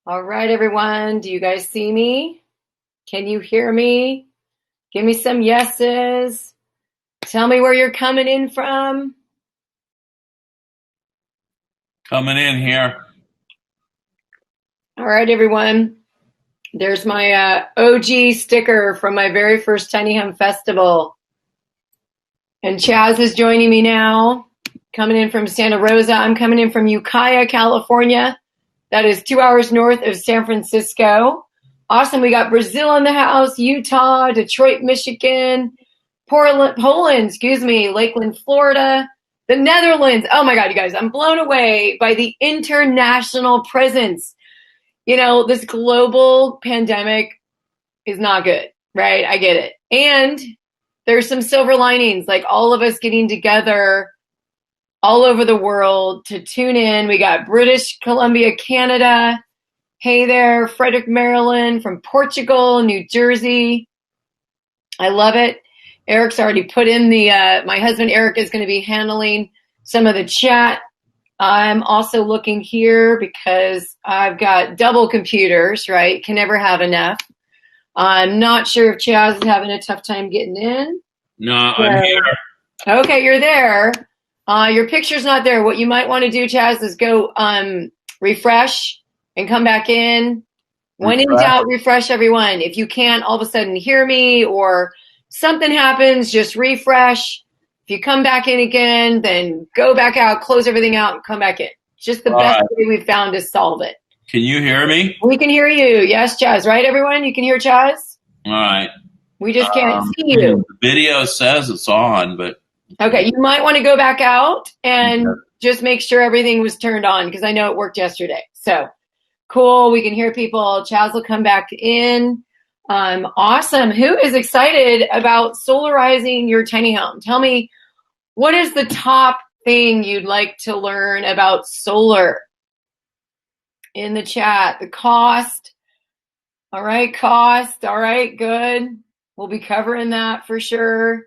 All right, everyone. Do you guys see me? Can you hear me? Give me some yeses. Tell me where you're coming in from. Coming in here. All right, everyone. There's my OG sticker from my very first Tiny Home Festival. And Chaz is joining me now, coming in from Santa Rosa. I'm coming in from Ukiah, California. That is 2 hours north of San Francisco. Awesome. We got Brazil in the house, Utah, Detroit, Michigan, Poland, Lakeland, Florida, the Netherlands. Oh my God, you guys, I'm blown away by the international presence. You know, this global pandemic is not good, right? I get it. And there's some silver linings, like all of us getting together all over the world to tune in. We got British Columbia, Canada. Hey there, Frederick, Maryland, from Portugal, New Jersey. I love it. Eric's already put in my husband Eric is going to be handling some of the chat. I'm also looking here because I've got double computers, right? Can never have enough. I'm not sure if Chaz is having a tough time getting in. No, I'm here. Okay, you're there. Your picture's not there. What you might want to do, Chaz, is go refresh and come back in. When in doubt, refresh everyone. If you can't all of a sudden hear me or something happens, just refresh. If you come back in again, then go back out, close everything out, and come back in. It's just the best way we've found to solve it. Can you hear me? We can hear you. Yes, Chaz. Right, everyone? You can hear Chaz? All right. We just can't see you. The video says it's on, but... Okay, you might want to go back out and just make sure everything was turned on because I know it worked yesterday. So, cool. We can hear people. Chaz will come back in. Awesome. Who is excited about solarizing your tiny home? Tell me, what is the top thing you'd like to learn about solar? In the chat, the cost. All right, cost. All right, good. We'll be covering that for sure.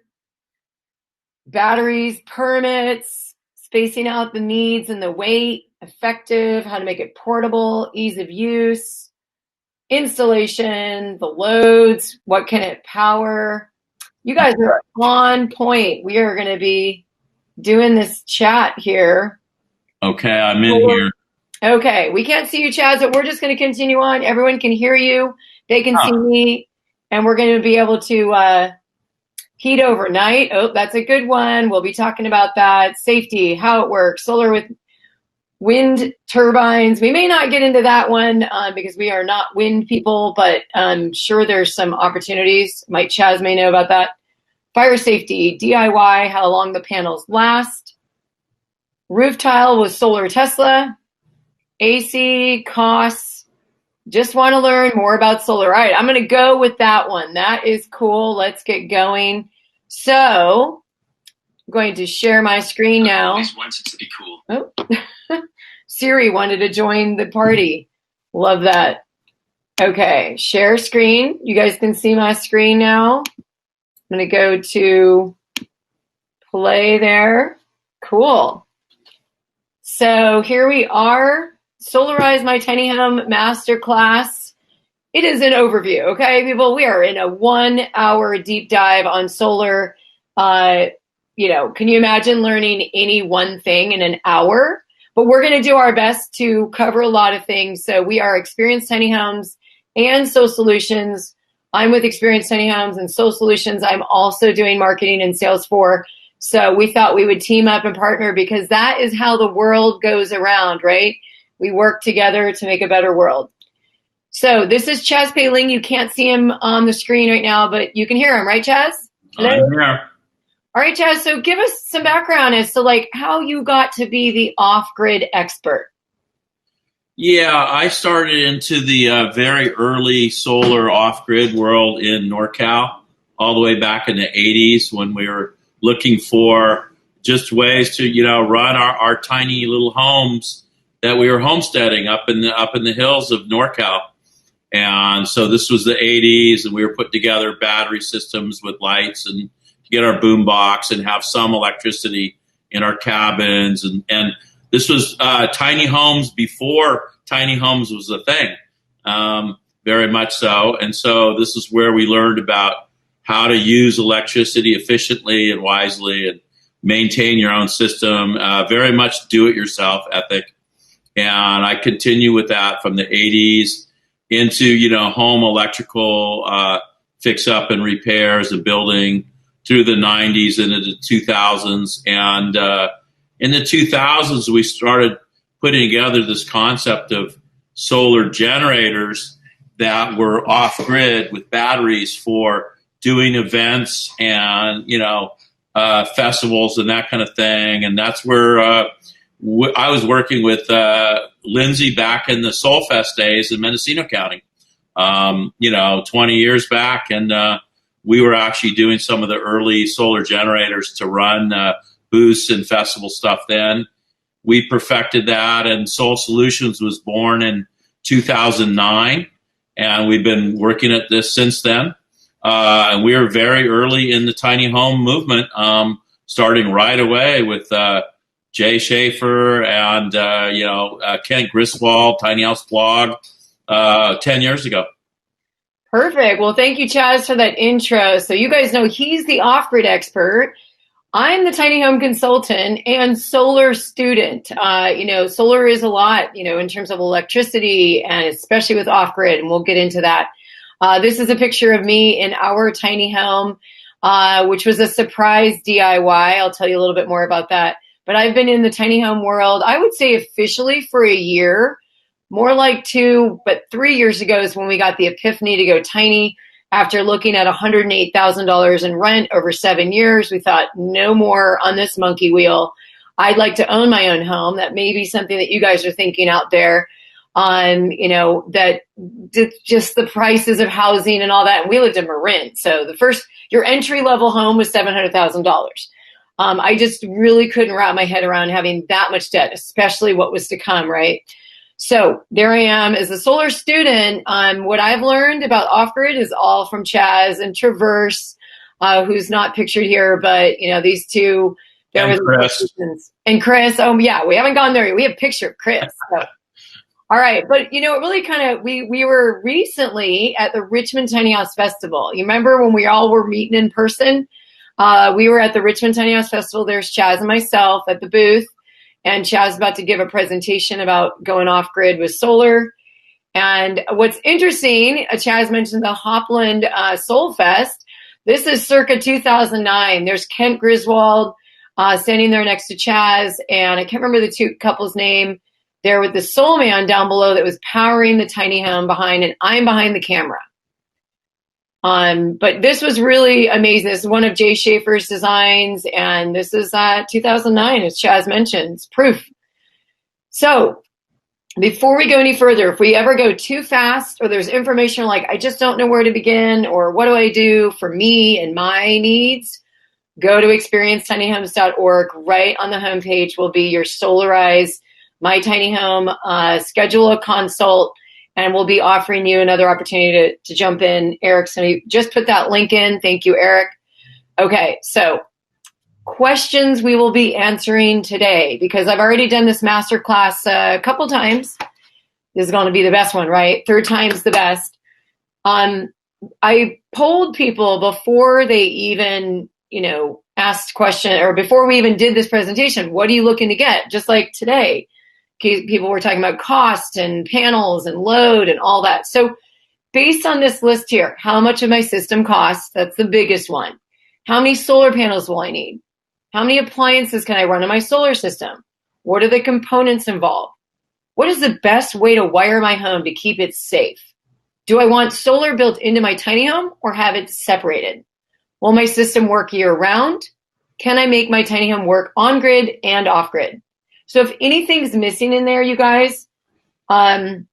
Batteries, permits, spacing out the needs and the weight, effective, how to make it portable, ease of use, installation, the loads, what can it power. You guys are on point. We are going to be doing this chat here. Okay, I'm in here. Okay, we can't see you, Chaz, but we're just going to continue on. Everyone can hear you. They can see me, and we're going to be able to heat overnight. Oh, that's a good one. We'll be talking about that. Safety, how it works, solar with wind turbines. We may not get into that one because we are not wind people, but I'm sure there's some opportunities. Chaz may know about that. Fire safety, DIY, how long the panels last. Roof tile with solar Tesla. AC, costs. Just want to learn more about solar. All right, I'm going to go with that one. That is cool. Let's get going. So I'm going to share my screen now. Always wanted to be cool. Oh, Siri wanted to join the party. Love that. Okay, share screen. You guys can see my screen now. I'm going to go to play there. Cool. So here we are. Solarize My Tiny Home Masterclass. It is an overview, okay, people? We are in a 1 hour deep dive on solar. Can you imagine learning any one thing in an hour? But we're going to do our best to cover a lot of things. So we are Experienced Tiny Homes and SolSolutions. I'm with Experienced Tiny Homes and SolSolutions. I'm also doing marketing and sales for. So we thought we would team up and partner because that is how the world goes around, right? We work together to make a better world. So this is Chaz Peling. You can't see him on the screen right now, but you can hear him, right, Chaz? Hello? I'm here. All right, Chaz. So give us some background as to how you got to be the off-grid expert. Yeah, I started into the very early solar off-grid world in NorCal, all the way back in the 80s when we were looking for just ways to, run our tiny little homes that we were homesteading up in the hills of NorCal. And so this was the 80s, and we were putting together battery systems with lights and to get our boom box and have some electricity in our cabins. And this was tiny homes before tiny homes was a thing. very much so. And so this is where we learned about how to use electricity efficiently and wisely and maintain your own system, very much do-it-yourself ethic. And I continue with that from the 80s into, home electrical fix-up and repairs and building through the 90s into the 2000s. And in the 2000s, we started putting together this concept of solar generators that were off-grid with batteries for doing events and, festivals and that kind of thing. And that's where I was working with Lindsay back in the SolFest days in Mendocino County, 20 years back. And we were actually doing some of the early solar generators to run booths and festival stuff then. We perfected that, and SolSolutions was born in 2009, and we've been working at this since then. And we were very early in the tiny home movement, starting right away with Jay Schaefer and Kent Griswold, Tiny House Blog, 10 years ago. Perfect. Well, thank you, Chaz, for that intro. So you guys know he's the off-grid expert. I'm the tiny home consultant and solar student. Solar is a lot, in terms of electricity and especially with off-grid, and we'll get into that. This is a picture of me in our tiny home, which was a surprise DIY. I'll tell you a little bit more about that. But I've been in the tiny home world, I would say officially for a year, more like 2, but 3 years ago is when we got the epiphany to go tiny. After looking at $108,000 in rent over 7 years, we thought no more on this monkey wheel. I'd like to own my own home. That may be something that you guys are thinking out there on, that just the prices of housing and all that. And we lived in Marin. So your entry level home was $700,000. I just really couldn't wrap my head around having that much debt, especially what was to come, right? So there I am as a solar student. What I've learned about off-grid is all from Chaz and Traverse, who's not pictured here, but these two. And Chris. And Chris. Oh yeah, we haven't gone there yet. We have a picture of Chris. So. All right, but it really kind of we were recently at the Richmond Tiny House Festival. You remember when we all were meeting in person? We were at the Richmond Tiny House Festival. There's Chaz and myself at the booth. And Chaz is about to give a presentation about going off-grid with solar. And what's interesting, Chaz mentioned the Hopland Soul Fest. This is circa 2009. There's Kent Griswold standing there next to Chaz. And I can't remember the two couples' name. There with the SolMan down below that was powering the tiny home behind, and I'm behind the camera. But this was really amazing. This is one of Jay Schaefer's designs, and this is 2009, as Chaz mentioned. It's proof. So before we go any further, if we ever go too fast or there's information like, I just don't know where to begin, or what do I do for me and my needs, go to experiencetinyhomes.org. Right on the homepage will be your Solarize My Tiny Home. Schedule a consult. And we'll be offering you another opportunity to jump in. Eric's going to just put that link in. Thank you, Eric. Okay, so questions we will be answering today, because I've already done this masterclass a couple times. This is going to be the best one, right? Third time's the best. I polled people before they even, asked question, or before we even did this presentation, what are you looking to get? Just like today. People were talking about cost and panels and load and all that. So based on this list here, how much of my system costs? That's the biggest one. How many solar panels will I need? How many appliances can I run in my solar system? What are the components involved? What is the best way to wire my home to keep it safe? Do I want solar built into my tiny home or have it separated? Will my system work year round? Can I make my tiny home work on grid and off grid? So if anything's missing in there, you guys, awesome.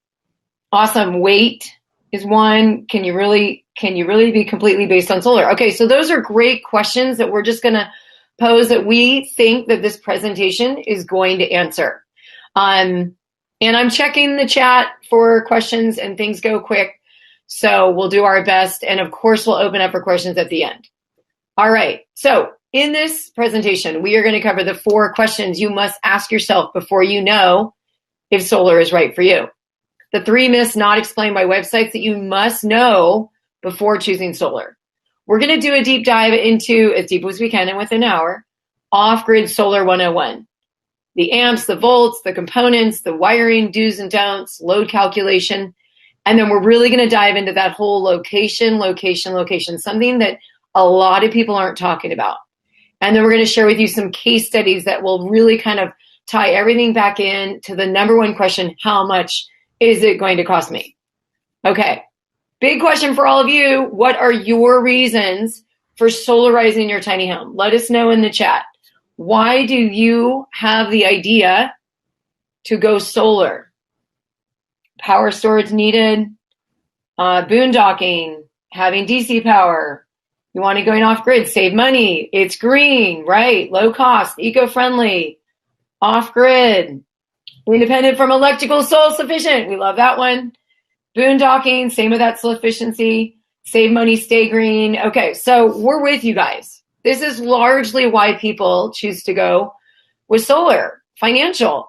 Weight is one. Can you really be completely based on solar? Okay, so those are great questions that we're just going to pose that we think that this presentation is going to answer. And I'm checking the chat for questions, and things go quick. So we'll do our best. And of course, we'll open up for questions at the end. All right. So in this presentation, we are going to cover the 4 questions you must ask yourself before you know if solar is right for you. the 3 myths not explained by websites that you must know before choosing solar. We're going to do a deep dive into, as deep as we can in within an hour, off-grid solar 101. The amps, the volts, the components, the wiring, do's and don'ts, load calculation. And then we're really going to dive into that whole location, something that a lot of people aren't talking about. And then we're going to share with you some case studies that will really kind of tie everything back in to the number one question: how much is it going to cost me? Okay, big question for all of you. What are your reasons for solarizing your tiny home? Let us know in the chat. Why do you have the idea to go solar? Power storage needed, boondocking, having DC power. You want to go off grid, save money. It's green, right? Low cost, eco-friendly, off grid, independent from electrical, self-sufficient. We love that one. Boondocking, same with that self-efficiency. Save money, stay green. Okay, so we're with you guys. This is largely why people choose to go with solar, financial,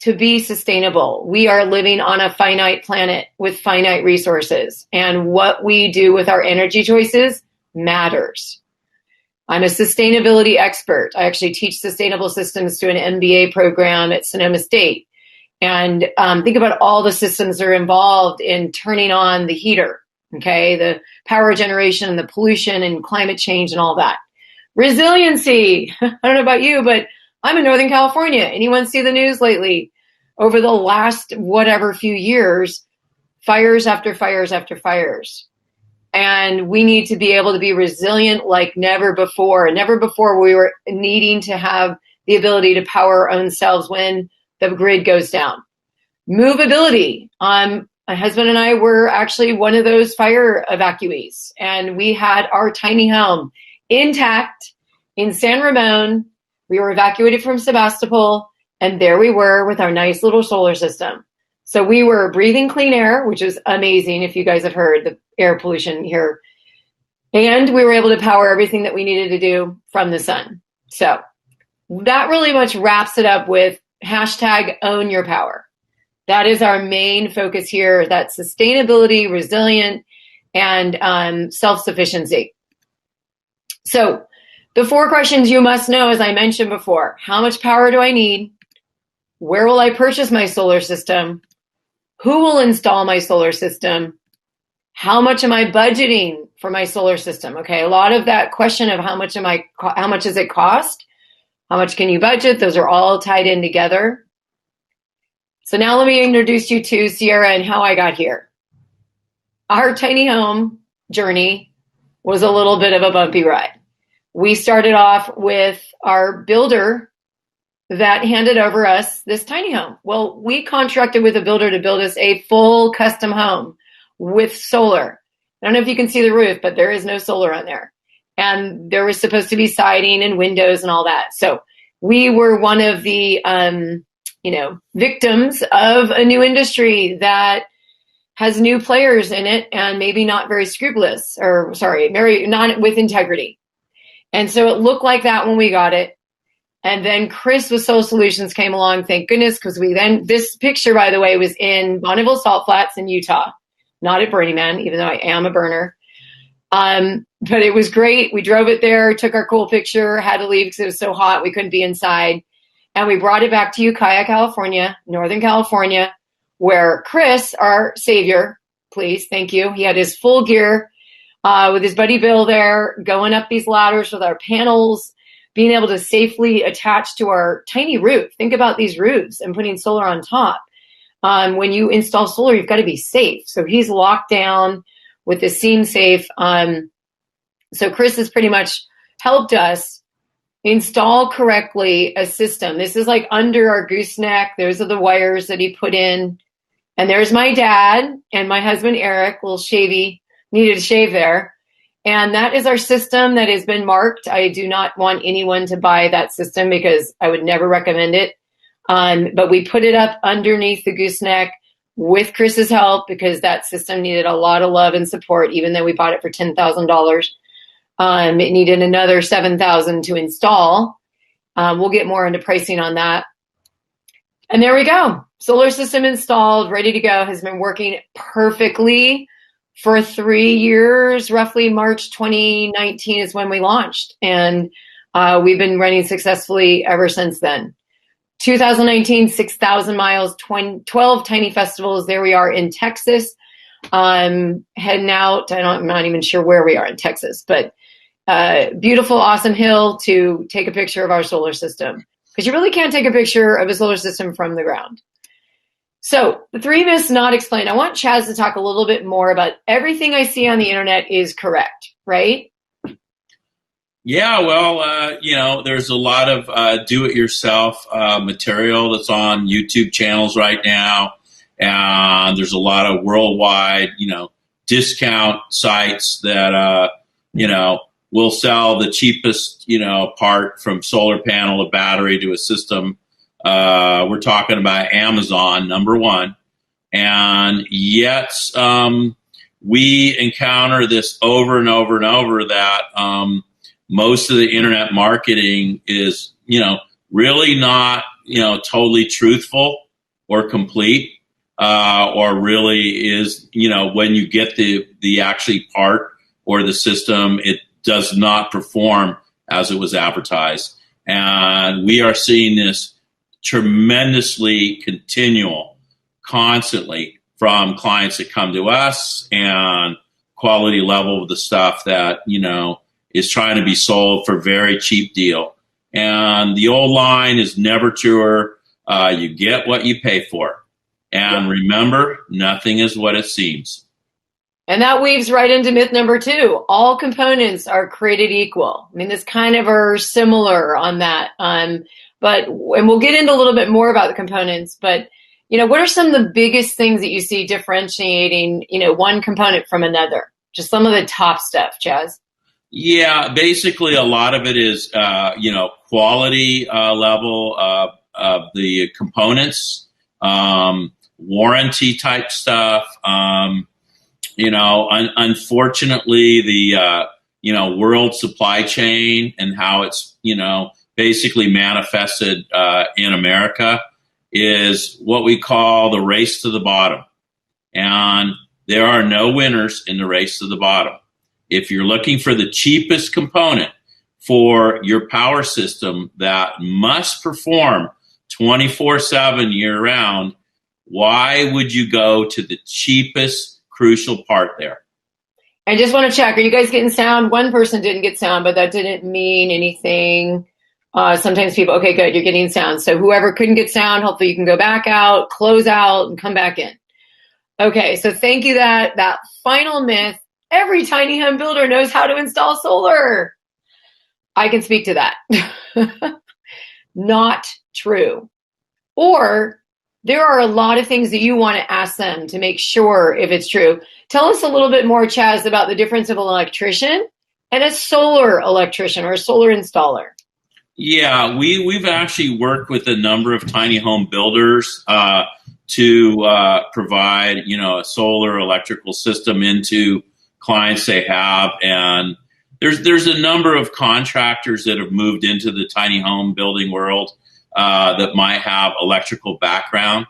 to be sustainable. We are living on a finite planet with finite resources, and what we do with our energy choices matters. I'm a sustainability expert. I actually teach sustainable systems to an MBA program at Sonoma State. And think about all the systems that are involved in turning on the heater, okay? The power generation and the pollution and climate change and all that. Resiliency. I don't know about you, but I'm in Northern California. Anyone see the news lately? Over the last whatever few years, fires after fires after fires. And we need to be able to be resilient like never before. Never before we were needing to have the ability to power our own selves when the grid goes down. Movability. My husband and I were actually one of those fire evacuees, and we had our tiny home intact in San Ramon. We were evacuated from Sebastopol, and there we were with our nice little solar system. So we were breathing clean air, which is amazing if you guys have heard the air pollution here. And we were able to power everything that we needed to do from the sun. So that really much wraps it up with hashtag own your power. That is our main focus here. That's sustainability, resilient, and self-sufficiency. So the 4 questions you must know, as I mentioned before: how much power do I need? Where will I purchase my solar system? Who will install my solar system? How much am I budgeting for my solar system? Okay, a lot of that question of how much does it cost? How much can you budget? Those are all tied in together. So now let me introduce you to Sierra and how I got here. Our tiny home journey was a little bit of a bumpy ride. We started off with our builder that handed over us this tiny home. Well, we contracted with a builder to build us a full custom home with solar. I don't know if you can see the roof, but there is no solar on there. And there was supposed to be siding and windows and all that. So we were one of the victims of a new industry that has new players in it and maybe not very scrupulous, very not with integrity. And so it looked like that when we got it. And then Chris with SolSolutions came along, thank goodness, because this picture, by the way, was in Bonneville Salt Flats in Utah, not at Burning Man, even though I am a burner. But it was great. We drove it there, took our cool picture, had to leave because it was so hot we couldn't be inside. And we brought it back to Ukiah, California, Northern California, where Chris, our savior, please, thank you. He had his full gear with his buddy Bill there, going up these ladders with our panels, being able to safely attach to our tiny roof. Think about these roofs and putting solar on top. When you install solar, you've got to be safe. So he's locked down with the seam safe. So Chris has pretty much helped us install correctly a system. This is like under our gooseneck. Those are the wires that he put in. And there's my dad and my husband, Eric, little shavy, needed to shave there. And that is our system that has been marked. I do not want anyone to buy that system because I would never recommend it. But we put it up underneath the gooseneck with Chris's help because that system needed a lot of love and support, even though we bought it for $10,000. It needed another $7,000 to install. We'll get more into pricing on that. And there we go. solar system installed, ready to go, has been working perfectly for 3 years. Roughly March 2019 is when we launched, and we've been running successfully ever since then. 2019, 6,000 miles, 12 tiny festivals. There we are in Texas. Heading out. I'm not even sure where we are in Texas, but beautiful, awesome hill to take a picture of our solar system, because you really can't take a picture of a solar system from the ground. So the 3 myths not explained. I want Chaz to talk a little bit more about everything I see on the internet is correct, right? Yeah, well, there's a lot of do-it-yourself material that's on YouTube channels right now, and there's a lot of worldwide, discount sites that, will sell the cheapest, part from solar panel to battery to a system. We're talking about Amazon, number one, and yet we encounter this over and over and over that most of the internet marketing is, really not, totally truthful or complete, or really is, when you get the actually part or the system, it does not perform as it was advertised. And we are seeing this tremendously constantly from clients that come to us, and quality level of the stuff that, is trying to be sold for very cheap deal. And the old line is never truer. You get what you pay for. And remember, nothing is what it seems. And that weaves right into myth number 2. All components are created equal. I mean, this kind of are similar on that. And we'll get into a little bit more about the components, but what are some of the biggest things that you see differentiating, one component from another? Just some of the top stuff, Chaz. Yeah, basically a lot of it is, quality level of the components, warranty type stuff. Unfortunately, the, world supply chain and how it's, basically manifested in America is what we call the race to the bottom. And there are no winners in the race to the bottom. If you're looking for the cheapest component for your power system that must perform 24/7 year-round, why would you go to the cheapest crucial part there? I just want to check. Are you guys getting sound? One person didn't get sound, but that didn't mean anything. Sometimes people, okay, good, you're getting sound. So whoever couldn't get sound, hopefully you can go back out, close out, and come back in. Okay, so thank you. That final myth. Every tiny home builder knows how to install solar. I can speak to that. Not true. Or there are a lot of things that you want to ask them to make sure if it's true. Tell us a little bit more, Chaz, about the difference of an electrician and a solar electrician or a solar installer. Yeah, we've actually worked with a number of tiny home builders to provide, a solar electrical system into clients they have. And there's a number of contractors that have moved into the tiny home building world that might have electrical background.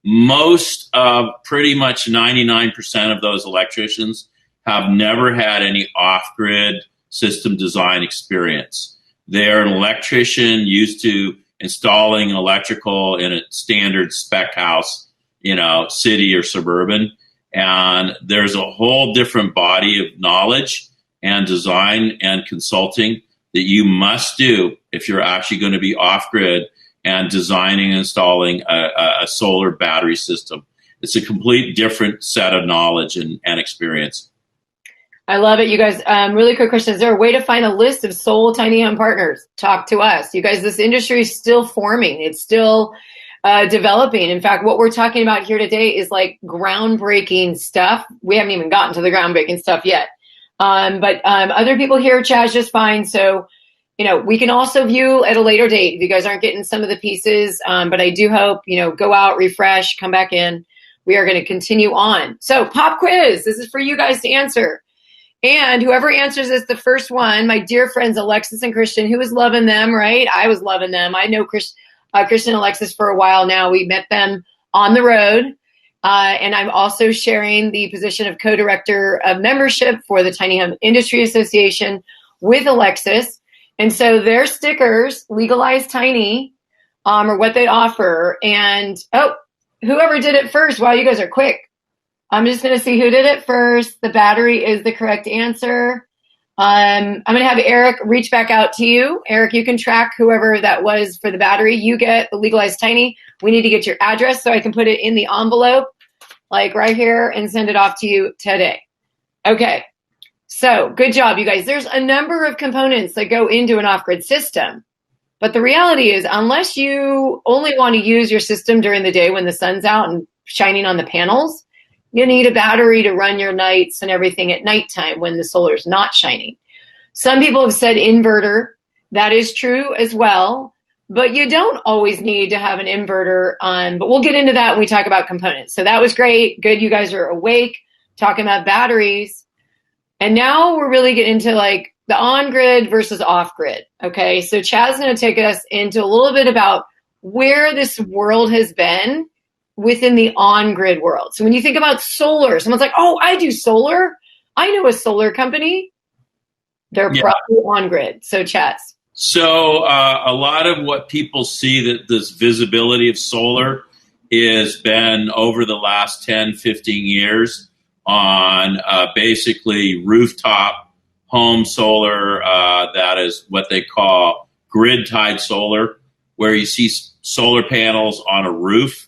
Most of pretty much 99% of those electricians have never had any off-grid system design experience. They're an electrician used to installing electrical in a standard spec house, city or suburban. And there's a whole different body of knowledge and design and consulting that you must do if you're actually going to be off-grid and designing and installing a solar battery system. It's a complete different set of knowledge and experience. I love it, you guys. Really quick question. Is there a way to find a list of solar tiny home partners? Talk to us. You guys, this industry is still forming. It's still developing. In fact, what we're talking about here today is like groundbreaking stuff. We haven't even gotten to the groundbreaking stuff yet. But other people here, Chaz, just fine. So, we can also view at a later date if you guys aren't getting some of the pieces. But I do hope, go out, refresh, come back in. We are going to continue on. So pop quiz. This is for you guys to answer. And whoever answers this, the first one, my dear friends, Alexis and Christian, who was loving them, right? I was loving them. I know Christian and Alexis for a while now. We met them on the road. And I'm also sharing the position of co-director of membership for the Tiny Home Industry Association with Alexis. And so their stickers, Legalize Tiny, are what they offer. And, whoever did it first, wow, you guys are quick. I'm just going to see who did it first. The battery is the correct answer. I'm going to have Eric reach back out to you. Eric, you can track whoever that was for the battery. You get the Legalized Tiny. We need to get your address so I can put it in the envelope, like right here, and send it off to you today. Okay. So good job, you guys. There's a number of components that go into an off-grid system. But the reality is, unless you only want to use your system during the day when the sun's out and shining on the panels, you need a battery to run your nights and everything at nighttime when the solar's not shining. Some people have said inverter. That is true as well. But you don't always need to have an inverter on. But we'll get into that when we talk about components. So that was great. Good, you guys are awake, talking about batteries. And now we're really getting into like the on-grid versus off-grid, okay? So Chaz is going to take us into a little bit about where this world has been within the on-grid world. So when you think about solar, someone's like, oh, I do solar. I know a solar company. They're probably on-grid. So Chaz. So a lot of what people see that this visibility of solar has been over the last 10, 15 years on basically rooftop home solar, that is what they call grid-tied solar, where you see solar panels on a roof.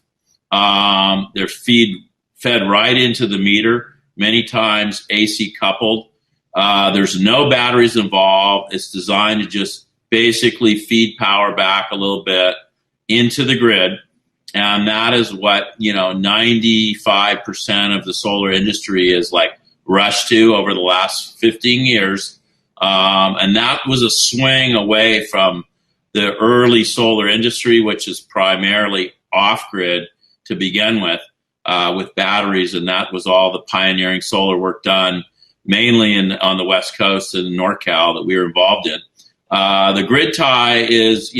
They're fed right into the meter, many times AC coupled. There's no batteries involved. It's designed to just basically feed power back a little bit into the grid. And that is what, 95% of the solar industry is like rushed to over the last 15 years. And that was a swing away from the early solar industry, which is primarily off-grid to begin with batteries. And that was all the pioneering solar work done mainly on the West Coast and NorCal that we were involved in. The grid tie is,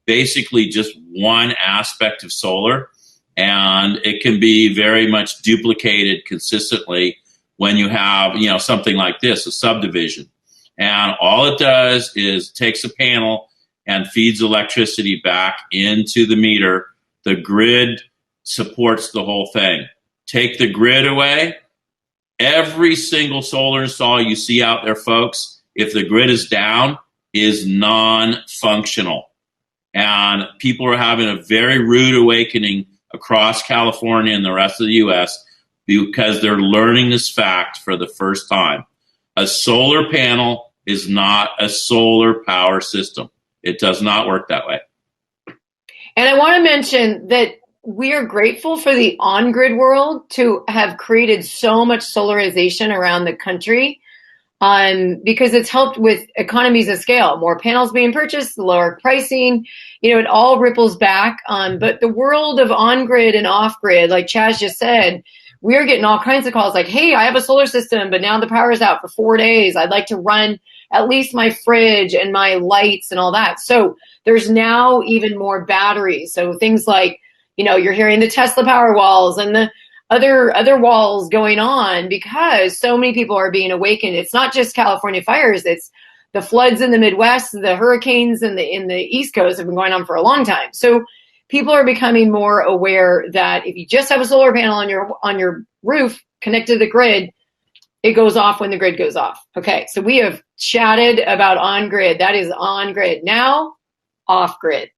basically just one aspect of solar, and it can be very much duplicated consistently when you have, something like this, a subdivision. And all it does is takes a panel and feeds electricity back into the meter. The grid supports the whole thing. Take the grid away, every single solar install you see out there, folks, if the grid is down, is non-functional. And people are having a very rude awakening across California and the rest of the U.S. because they're learning this fact for the first time. A solar panel is not a solar power system. It does not work that way. And I want to mention that we are grateful for the on-grid world to have created so much solarization around the country. Because it's helped with economies of scale, more panels being purchased, lower pricing, it all ripples back. But the world of on-grid and off-grid, like Chaz just said, we're getting all kinds of calls like, hey, I have a solar system, but now the power is out for 4 days. I'd like to run at least my fridge and my lights and all that. So there's now even more batteries. So things like, you're hearing the Tesla power walls and the other walls going on because so many people are being awakened. It's not just California fires. It's the floods in the Midwest, the hurricanes in the East Coast have been going on for a long time. So people are becoming more aware that if you just have a solar panel on your roof connected to the grid, it goes off when the grid goes off. Okay, so we have chatted about on-grid. That is on-grid. Now, off-grid.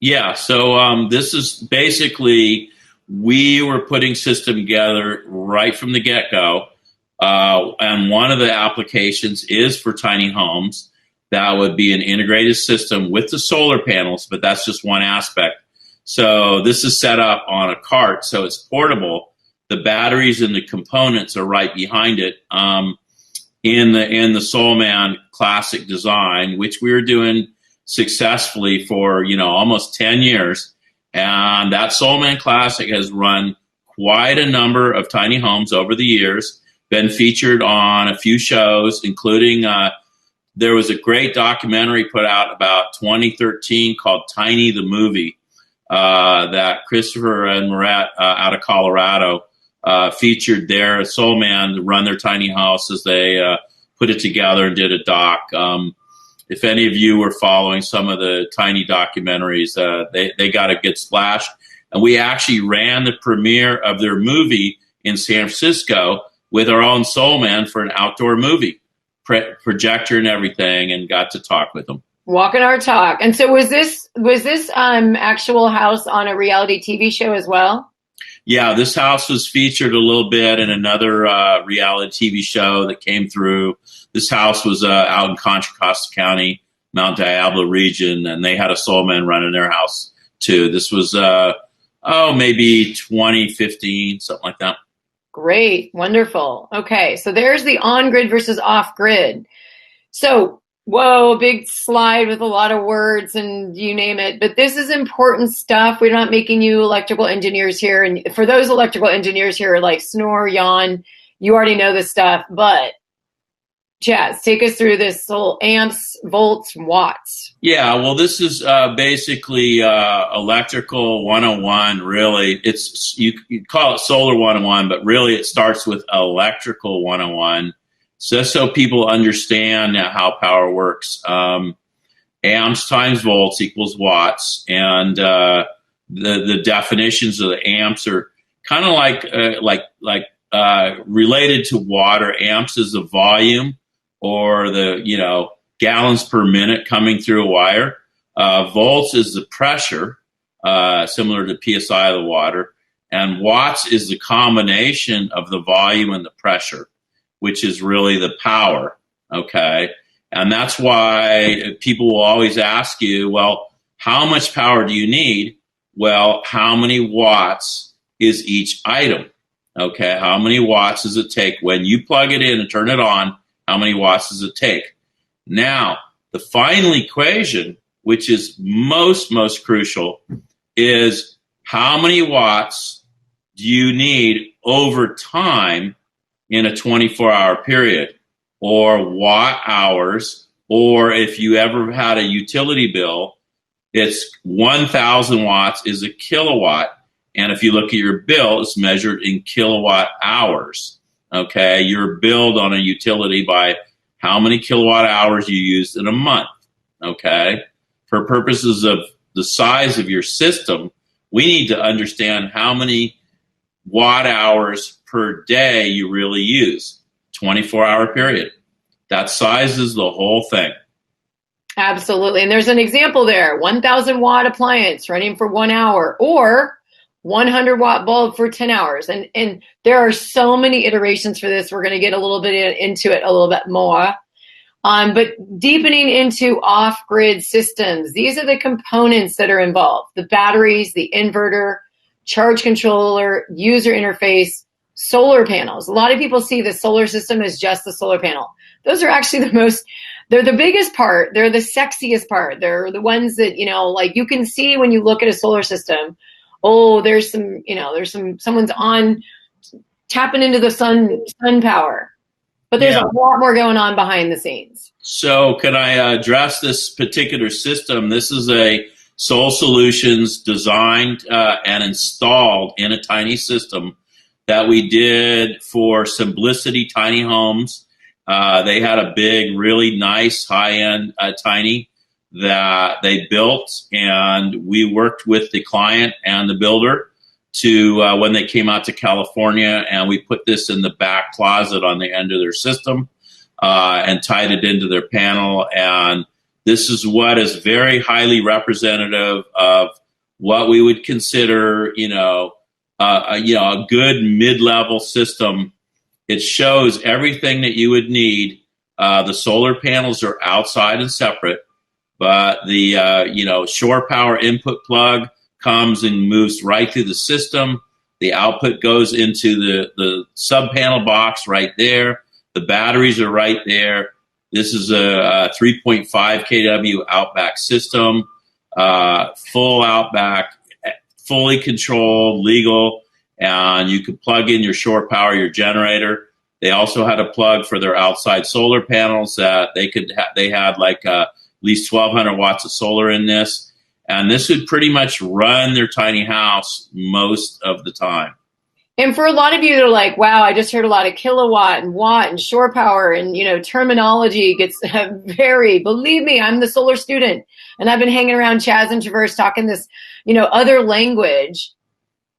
Yeah, so this is basically, we were putting system together right from the get-go, and one of the applications is for tiny homes. That would be an integrated system with the solar panels, but that's just one aspect. So this is set up on a cart, so it's portable. The batteries and the components are right behind it in the SolMan classic design, which we were doing successfully for almost 10 years. And that SolMan Classic has run quite a number of tiny homes over the years, been featured on a few shows, including there was a great documentary put out about 2013 called Tiny the Movie that Christopher and Moret out of Colorado featured their SolMan run their tiny house as they put it together and did a doc. If any of you were following some of the tiny documentaries, they got a good splash. And we actually ran the premiere of their movie in San Francisco with our own SolMan for an outdoor movie, projector and everything, and got to talk with them. Walking our talk. And so was this actual house on a reality TV show as well? Yeah, this house was featured a little bit in another reality TV show that came through. This house was out in Contra Costa County, Mount Diablo region, and they had a SolMan running their house too. This was, maybe 2015, something like that. Great. Wonderful. Okay. So there's the on-grid versus off-grid. So, whoa, big slide with a lot of words and you name it. But this is important stuff. We're not making you electrical engineers here. And for those electrical engineers here, like snore, yawn, you already know this stuff. But Chaz, take us through this whole amps, volts, watts. Yeah, well, this is basically electrical 101, really. You call it solar 101, but really it starts with electrical 101, just so people understand how power works. Amps times volts equals watts, and the definitions of the amps are kind of like related to water. Amps is the volume, or the gallons per minute coming through a wire. Volts is the pressure, similar to PSI of the water, and watts is the combination of the volume and the pressure, which is really the power. Okay, and that's why people will always ask you, well, how much power do you need? Well, how many watts is each item? Okay, how many watts does it take when you plug it in and turn it on? How many watts does it take? Now, the final equation, which is most crucial, is how many watts do you need over time in a 24-hour period, or watt hours, or if you ever had a utility bill, it's 1,000 watts is a kilowatt. And if you look at your bill, it's measured in kilowatt hours. Okay, you're billed on a utility by how many kilowatt hours you used in a month. Okay, for purposes of the size of your system, we need to understand how many watt hours per day you really use. 24-hour period. That sizes the whole thing. Absolutely. And there's an example there, 1,000 watt appliance running for 1 hour, or 100 watt bulb for 10 hours. And there are so many iterations for this. We're going to get a little bit into it a little bit more. But deepening into off-grid systems, these are the components that are involved: the batteries, the inverter, charge controller, user interface, solar panels. A lot of people see the solar system as just the solar panel. Those are actually they're the biggest part. They're the sexiest part. They're the ones that, like you can see when you look at a solar system. Oh, there's someone's on tapping into the sun power. But there's a lot more going on behind the scenes. So can I address this particular system? This is a SolSolutions designed and installed in a tiny system that we did for Simplicity Tiny Homes. They had a big, really nice, high-end tiny that they built, and we worked with the client and the builder to when they came out to California, and we put this in the back closet on the end of their system and tied it into their panel. And this is what is very highly representative of what we would consider, a good mid-level system. It shows everything that you would need. The solar panels are outside and separate, but the shore power input plug comes and moves right through the system. The output goes into the sub panel box right there. The batteries are right there. This is a 3.5 kW Outback system, full Outback, fully controlled, legal, and you could plug in your shore power, your generator. They also had a plug for their outside solar panels that they had like at least 1,200 watts of solar in this. And this would pretty much run their tiny house most of the time. And for a lot of you, they're like, wow, I just heard a lot of kilowatt and watt and shore power and, terminology gets very, believe me, I'm the solar student and I've been hanging around Chaz and Traverse talking this, other language.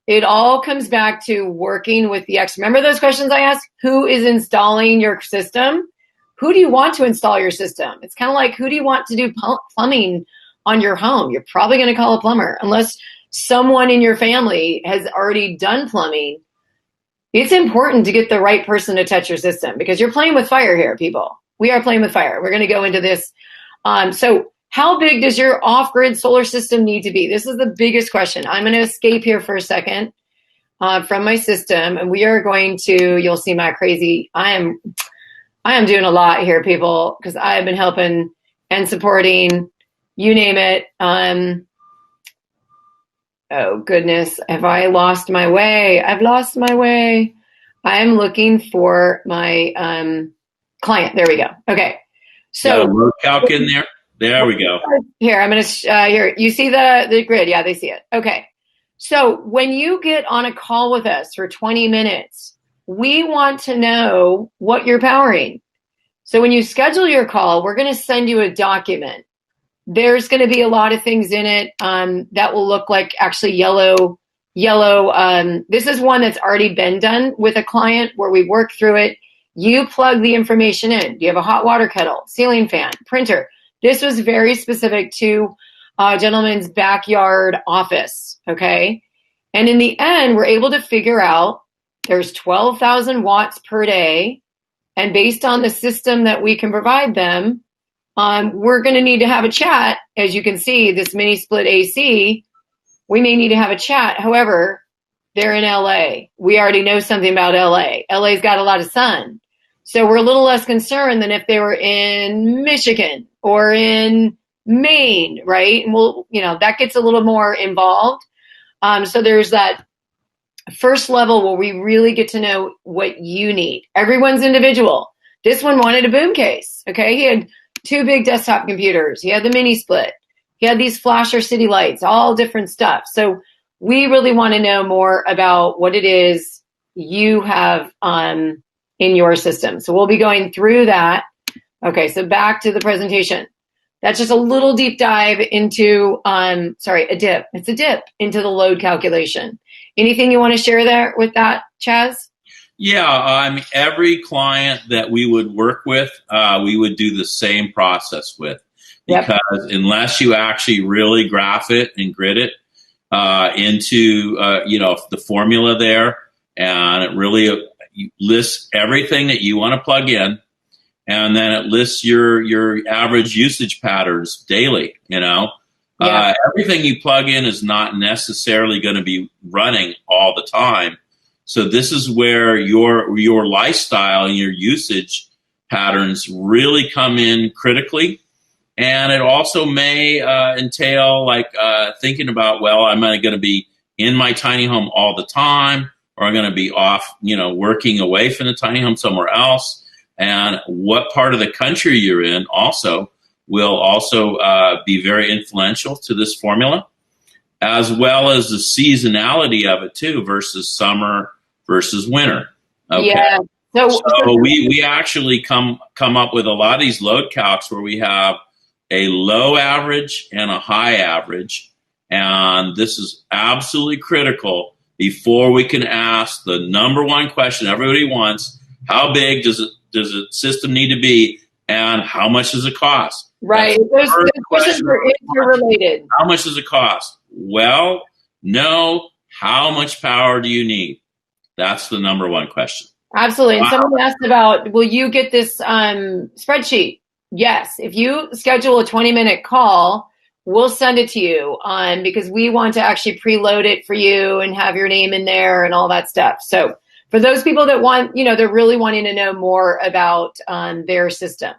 It all comes back to working with the expert. Remember those questions I asked? Who is installing your system? Who do you want to install your system? It's kind of like, who do you want to do plumbing on your home? You're probably going to call a plumber unless someone in your family has already done plumbing. It's important to get the right person to touch your system because you're playing with fire here, people. We are playing with fire. We're going to go into this. So how big does your off-grid solar system need to be? This is the biggest question. I'm going to escape here for a second from my system, and we are going to, you'll see my crazy, I am doing a lot here, people, because I have been helping and supporting, you name it. Oh, goodness. Have I lost my way? I've lost my way. I'm looking for my client. There we go. Okay. So load calc in there. There we go. Here, I'm going to, here, you see the grid? Yeah, they see it. Okay. So when you get on a call with us for 20 minutes, we want to know what you're powering. So when you schedule your call, we're going to send you a document. There's going to be a lot of things in it that will look like actually yellow. This is one that's already been done with a client where we work through it. You plug the information in. Do you have a hot water kettle, ceiling fan, printer? This was very specific to a gentleman's backyard office, okay? And in the end, we're able to figure out there's 12,000 watts per day. And based on the system that we can provide them, we're going to need to have a chat. As you can see, this mini split AC, we may need to have a chat. However, they're in LA. We already know something about LA. LA's got a lot of sun. So we're a little less concerned than if they were in Michigan or in Maine, right? And we'll, that gets a little more involved. So there's that first level where we really get to know what you need. Everyone's individual. This one wanted a boom case, okay? He had 2 big desktop computers. He had the mini split. He had these flasher city lights, all different stuff. So we really want to know more about what it is you have in your system. So we'll be going through that. Okay, so back to the presentation. That's just a little deep dive into, a dip. It's a dip into the load calculation. Anything you want to share there with that, Chaz? Yeah, every client that we would work with, we would do the same process with. Because unless you actually really graph it and grid it into, the formula there, and it really lists everything that you want to plug in, and then it lists your average usage patterns daily, Everything you plug in is not necessarily going to be running all the time. So this is where your lifestyle and your usage patterns really come in critically. And it also may entail thinking about, am I going to be in my tiny home all the time, or am I going to be off, working away from the tiny home somewhere else? And what part of the country you're in also will also be very influential to this formula, as well as the seasonality of it too, versus summer versus winter. Okay. Yeah. So we actually come up with a lot of these load calcs where we have a low average and a high average. And this is absolutely critical before we can ask the number one question everybody wants: how big does the system need to be, and how much does it cost? Right. Those questions are interrelated. How much does it cost? Well, no. How much power do you need? That's the number one question. Absolutely. And someone asked about, will you get this spreadsheet? Yes. If you schedule a 20-minute call, we'll send it to you because we want to actually preload it for you and have your name in there and all that stuff. So for those people that want, they're really wanting to know more about their system.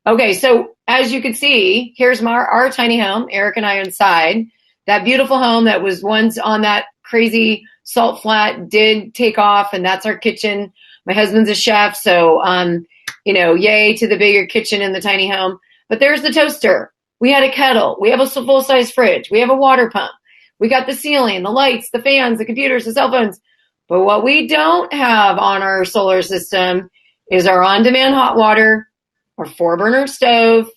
Okay, so as you can see, here's our tiny home. Eric and I are inside. That beautiful home that was once on that crazy salt flat did take off, and that's our kitchen. My husband's a chef, so, yay to the bigger kitchen in the tiny home. But there's the toaster. We had a kettle. We have a full-size fridge. We have a water pump. We got the ceiling, the lights, the fans, the computers, the cell phones. But what we don't have on our solar system is our on-demand hot water, our 4-burner stove,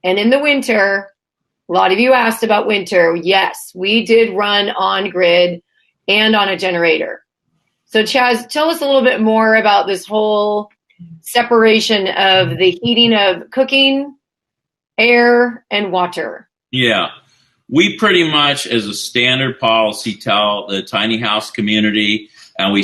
and in the winter, a lot of you asked about winter. Yes, we did run on grid and on a generator. So Chaz, tell us a little bit more about this whole separation of the heating of cooking, air, and water. Yeah. We pretty much, as a standard policy, tell the tiny house community, and we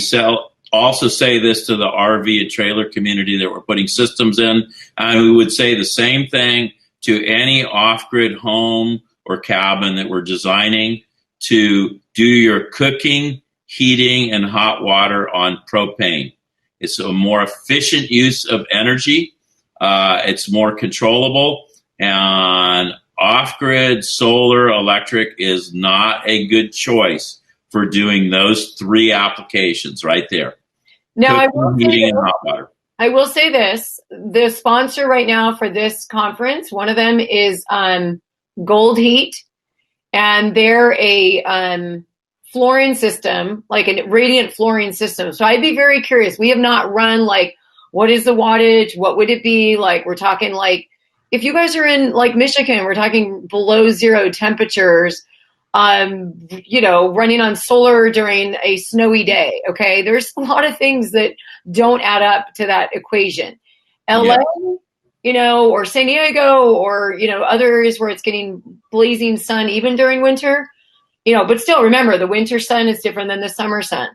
also say this to the RV and trailer community that we're putting systems in, and we would say the same thing to any off-grid home or cabin that we're designing, to do your cooking, heating, and hot water on propane. It's a more efficient use of energy. It's more controllable, and off-grid solar electric is not a good choice for doing those 3 applications right there. Now, cooking, heating, and hot water. I will say this. The sponsor right now for this conference, one of them is Gold Heat, and they're a flooring system, like a radiant flooring system. So I'd be very curious. We have not run, like, what is the wattage? What would it be? Like, we're talking like, if you guys are in like Michigan, we're talking below 0 temperatures, running on solar during a snowy day. Okay. There's a lot of things that don't add up to that equation. LA, or San Diego, or, other areas where it's getting blazing sun, even during winter, but still remember, the winter sun is different than the summer sun.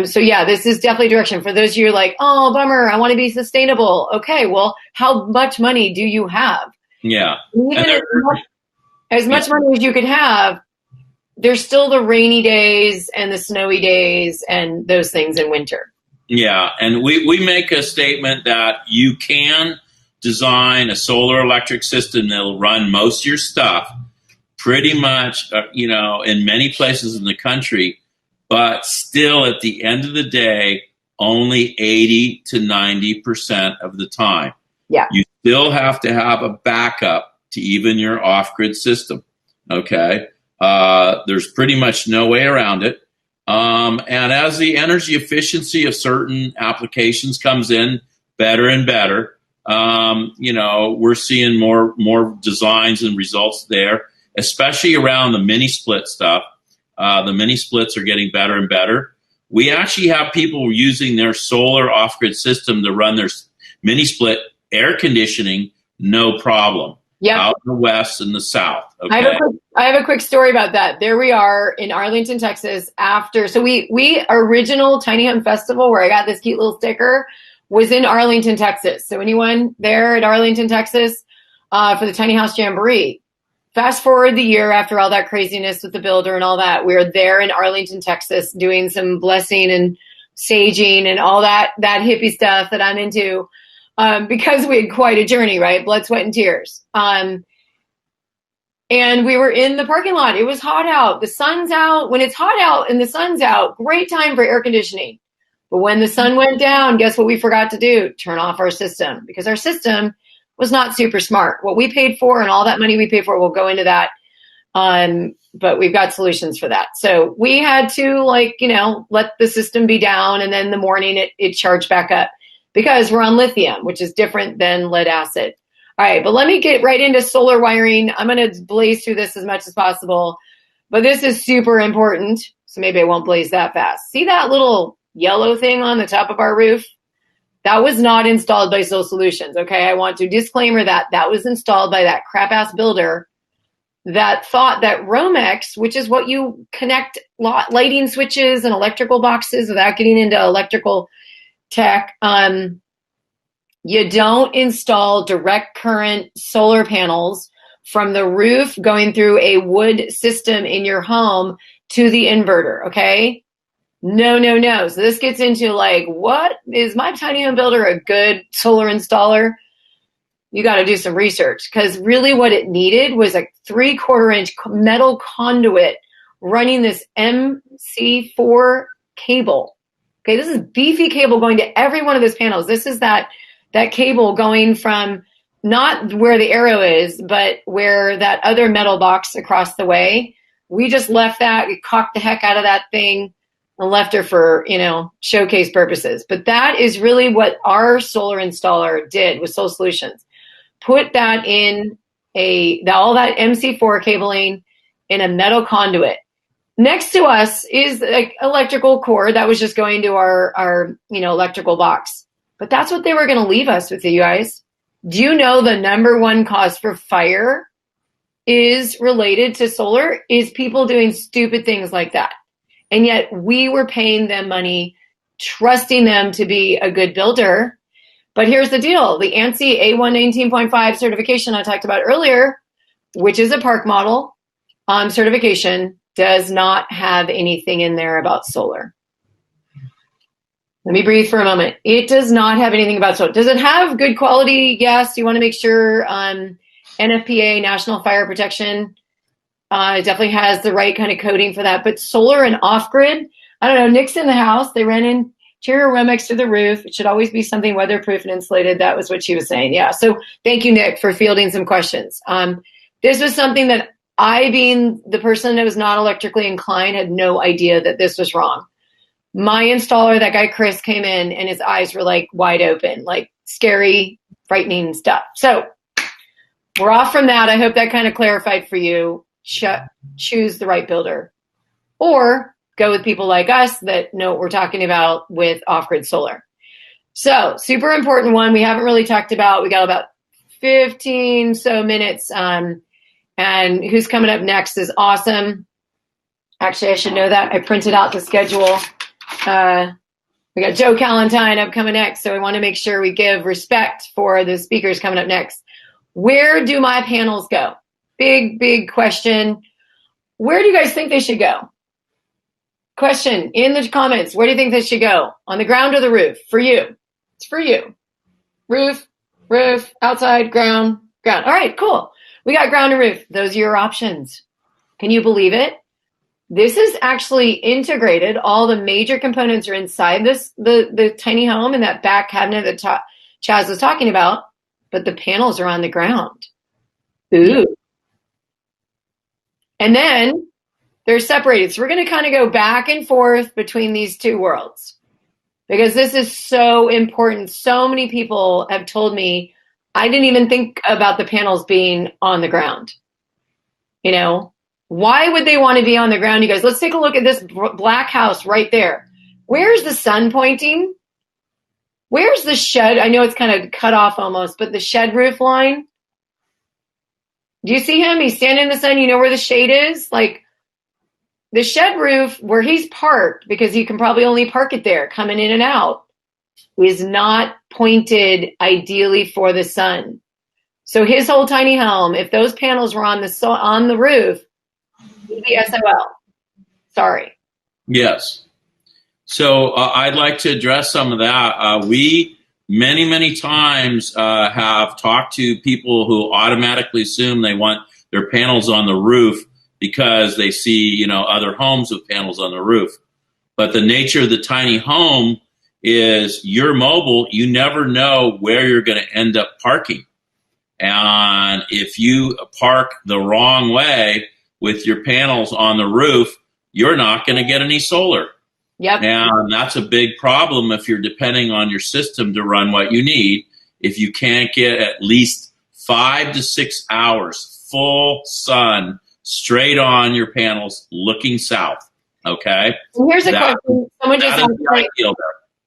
So yeah, this is definitely direction for those of you like, oh, bummer, I want to be sustainable. Okay, well, how much money do you have? Yeah. Even as much money as you could have, there's still the rainy days and the snowy days and those things in winter. Yeah, and we make a statement that you can design a solar electric system that'll run most of your stuff pretty much, in many places in the country, but still at the end of the day, only 80 to 90% of the time. Yeah. You still have to have a backup to even your off-grid system, okay? There's pretty much no way around it. And as the energy efficiency of certain applications comes in better and better, we're seeing more designs and results there, especially around the mini split stuff. The mini splits are getting better and better. We actually have people using their solar off-grid system to run their mini split air conditioning, no problem. Yep. Out in the west and the south. Okay? I have a quick story about that. There we are in Arlington, Texas. So we original Tiny Home Festival, where I got this cute little sticker, was in Arlington, Texas. So anyone there at Arlington, Texas, for the Tiny House Jamboree? Fast forward the year after all that craziness with the builder and all that, we're there in Arlington, Texas, doing some blessing and saging and all that hippie stuff that I'm into, because we had quite a journey, right? Blood, sweat, and tears. And we were in the parking lot. It was hot out. The sun's out. When it's hot out and the sun's out, great time for air conditioning. But when the sun went down, guess what we forgot to do? Turn off our system, because our system was not super smart. What we paid for and all that money we paid for, we'll go into that. But we've got solutions for that. So we had to let the system be down, and then in the morning it charged back up, because we're on lithium, which is different than lead acid. All right, but let me get right into solar wiring. I'm going to blaze through this as much as possible, but this is super important. So maybe I won't blaze that fast. See that little yellow thing on the top of our roof? That was not installed by SolSolutions, okay? I want to disclaimer that was installed by that crap-ass builder that thought that Romex, which is what you connect lighting switches and electrical boxes without getting into electrical tech, you don't install direct current solar panels from the roof going through a wood system in your home to the inverter, okay? No. So this gets into what is my tiny home builder a good solar installer? You got to do some research, because really what it needed was a 3/4 inch metal conduit running this MC4 cable. Okay, this is beefy cable going to every one of those panels. This is that cable going from not where the arrow is, but where that other metal box across the way. We just left that, we cocked the heck out of that thing and left her for, showcase purposes. But that is really what our solar installer did with SolSolutions. Put that in all that MC4 cabling in a metal conduit. Next to us is an electrical cord that was just going to our electrical box. But that's what they were going to leave us with, you guys. Do you know the number one cause for fire is related to solar? Is people doing stupid things like that. And yet we were paying them money, trusting them to be a good builder. But here's the deal. The ANSI A119.5 certification I talked about earlier, which is a park model certification, does not have anything in there about solar. Let me breathe for a moment. It does not have anything about solar. Does it have good quality? Yes. You want to make sure NFPA, National Fire Protection, it definitely has the right kind of coding for that. But solar and off-grid, I don't know, Nick's in the house. They ran in interior Remex to the roof. It should always be something weatherproof and insulated. That was what she was saying. Yeah. So thank you, Nick, for fielding some questions. This was something that I, being the person that was not electrically inclined, had no idea that this was wrong. My installer, that guy Chris, came in and his eyes were like wide open, like scary, frightening stuff. So we're off from that. I hope that kind of clarified for you. Choose the right builder, or go with people like us that know what we're talking about with off-grid solar. So super important one we haven't really talked about. We got about 15 so minutes. And who's coming up next is awesome. Actually, I should know that. I printed out the schedule. We got Joe Calentine up coming next, so we want to make sure we give respect for the speakers coming up next. Where do my panels go? Big question. Where do you guys think they should go? Question in the comments. Where do you think they should go? On the ground or the roof? For you. It's for you. Roof, outside, ground. All right, cool. We got ground and roof. Those are your options. Can you believe it? This is actually integrated. All the major components are inside the tiny home in that back cabinet that Chaz was talking about, but the panels are on the ground. Ooh. And then they're separated. So we're going to kind of go back and forth between these two worlds because this is so important. So many people have told me, I didn't even think about the panels being on the ground. Why would they want to be on the ground? You guys, let's take a look at this black house right there. Where's the sun pointing? Where's the shed? I know it's kind of cut off almost, but the shed roof line. Do you see him? He's standing in the sun. You know where the shade is? Like the shed roof where he's parked, because you can probably only park it there coming in and out, is not pointed ideally for the sun. So his whole tiny home, if those panels were on the roof, it'd be SOL. Sorry. Yes. So I'd like to address some of that. We many times have talked to people who automatically assume they want their panels on the roof because they see, other homes with panels on the roof. But the nature of the tiny home is you're mobile. You never know where you're going to end up parking. And if you park the wrong way with your panels on the roof, you're not going to get any solar. Yep. And that's a big problem if you're depending on your system to run what you need. If you can't get at least 5 to 6 hours full sun straight on your panels looking south. Okay. And here's a question. Someone just asked,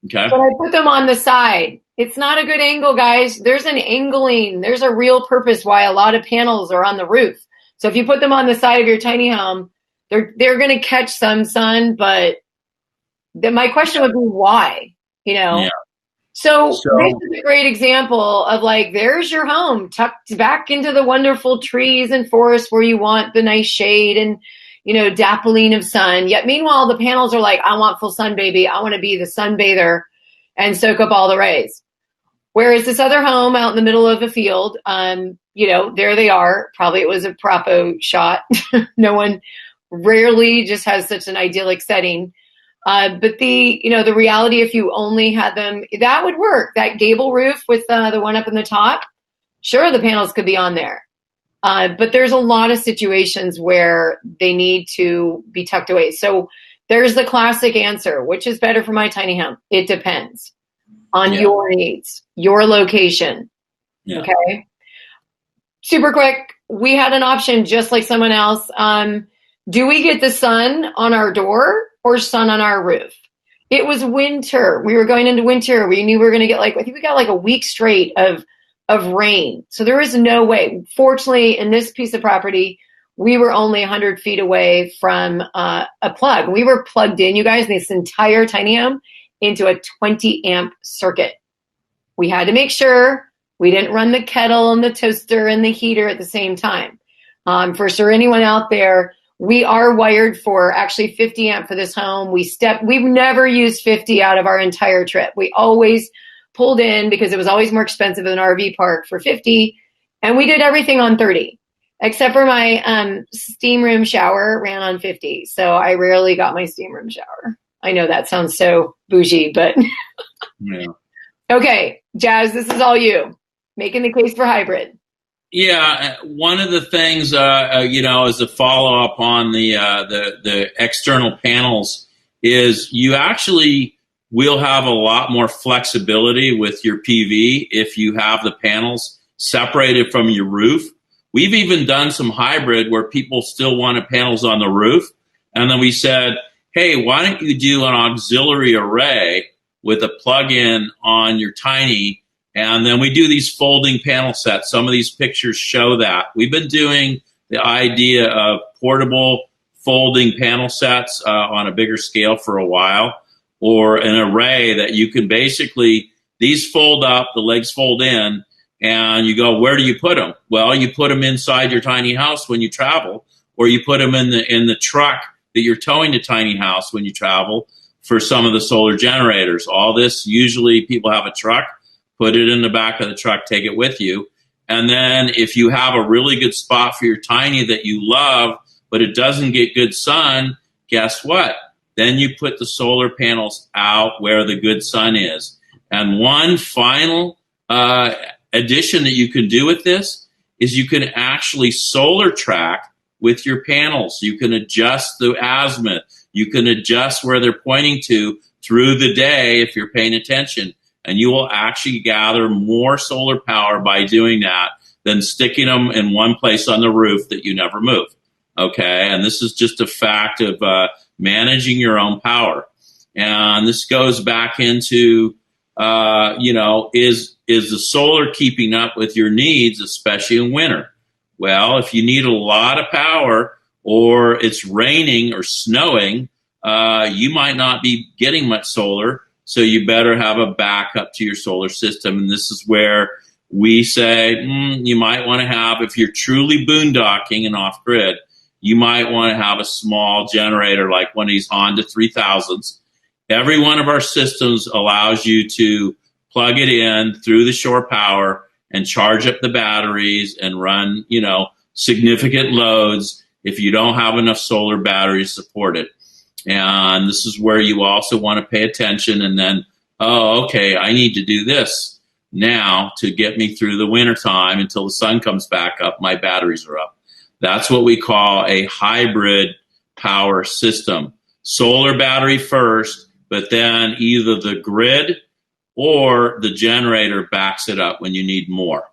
okay. But I put them on the side. It's not a good angle, guys. There's an angling. There's a real purpose why a lot of panels are on the roof. So if you put them on the side of your tiny home, they're going to catch some sun, but my question would be why, Yeah. So this is a great example of there's your home tucked back into the wonderful trees and forests where you want the nice shade and, dappling of sun. Yet meanwhile, the panels are I want full sun, baby. I want to be the sunbather and soak up all the rays. Whereas this other home out in the middle of a field, there they are. Probably it was a propo shot. No one rarely just has such an idyllic setting. But the reality, if you only had them, that would work. That gable roof with the one up in the top, sure, the panels could be on there. But there's a lot of situations where they need to be tucked away. So there's the classic answer, which is better for my tiny home? It depends on your needs, your location. Yeah. Okay. Super quick. We had an option just like someone else. Do we get the sun on our door or sun on our roof? It was winter. We were going into winter. We knew we were going to get I think we got a week straight of rain. So there is no way. Fortunately, in this piece of property, we were only 100 feet away from a plug. We were plugged in, you guys, in this entire tiny home into a 20 amp circuit. We had to make sure we didn't run the kettle and the toaster and the heater at the same time. For sure, anyone out there, we are wired for actually 50 amp for this home. We've never used 50 out of our entire trip. We always pulled in because it was always more expensive than an RV park for 50. And we did everything on 30, except for my steam room shower ran on 50. So I rarely got my steam room shower. I know that sounds so bougie, but yeah. Okay, Chaz, this is all you. Making the case for hybrid. Yeah, one of the things, as a follow-up on the external panels is you actually will have a lot more flexibility with your PV if you have the panels separated from your roof. We've even done some hybrid where people still wanted panels on the roof. And then we said, hey, why don't you do an auxiliary array with a plug-in on your tiny? And then we do these folding panel sets. Some of these pictures show that. We've been doing the idea of portable folding panel sets on a bigger scale for a while, or an array that you can basically, these fold up, the legs fold in, and you go, where do you put them? Well, you put them inside your tiny house when you travel, or you put them in the truck that you're towing to tiny house when you travel for some of the solar generators. All this, usually people have a truck, put it in the back of the truck, take it with you. And then if you have a really good spot for your tiny that you love, but it doesn't get good sun, guess what? Then you put the solar panels out where the good sun is. And one final addition that you can do with this is you can actually solar track with your panels. You can adjust the azimuth. You can adjust where they're pointing to through the day if you're paying attention. And you will actually gather more solar power by doing that than sticking them in one place on the roof that you never move. Okay, and this is just a fact of managing your own power. And this goes back into, is the solar keeping up with your needs, especially in winter? Well, if you need a lot of power or it's raining or snowing, you might not be getting much solar, so you better have a backup to your solar system. And this is where we say you might want to have, if you're truly boondocking and off-grid, you might want to have a small generator like one of these Honda 3000s. Every one of our systems allows you to plug it in through the shore power and charge up the batteries and run, significant loads if you don't have enough solar batteries to support it. And this is where you also want to pay attention and then, I need to do this now to get me through the wintertime until the sun comes back up, my batteries are up. That's what we call a hybrid power system. Solar battery first, but then either the grid or the generator backs it up when you need more,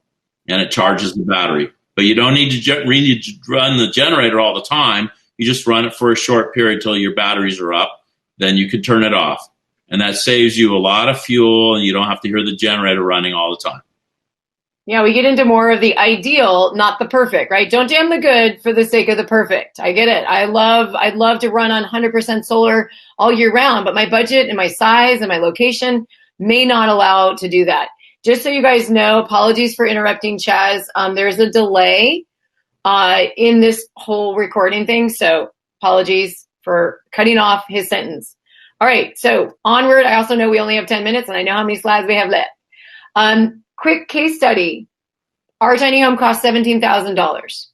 and it charges the battery. But you don't need to run the generator all the time. You just run it for a short period until your batteries are up. Then you can turn it off. And that saves you a lot of fuel, and you don't have to hear the generator running all the time. Yeah, we get into more of the ideal, not the perfect, right? Don't jam the good for the sake of the perfect. I get it. I'd love to run on 100% solar all year round, but my budget and my size and my location may not allow to do that. Just so you guys know, apologies for interrupting Chaz. There's a delay in this whole recording thing, so apologies for cutting off his sentence. All right, so onward. I also know we only have 10 minutes, and I know how many slides we have left. Quick case study. Our tiny home cost $17,000.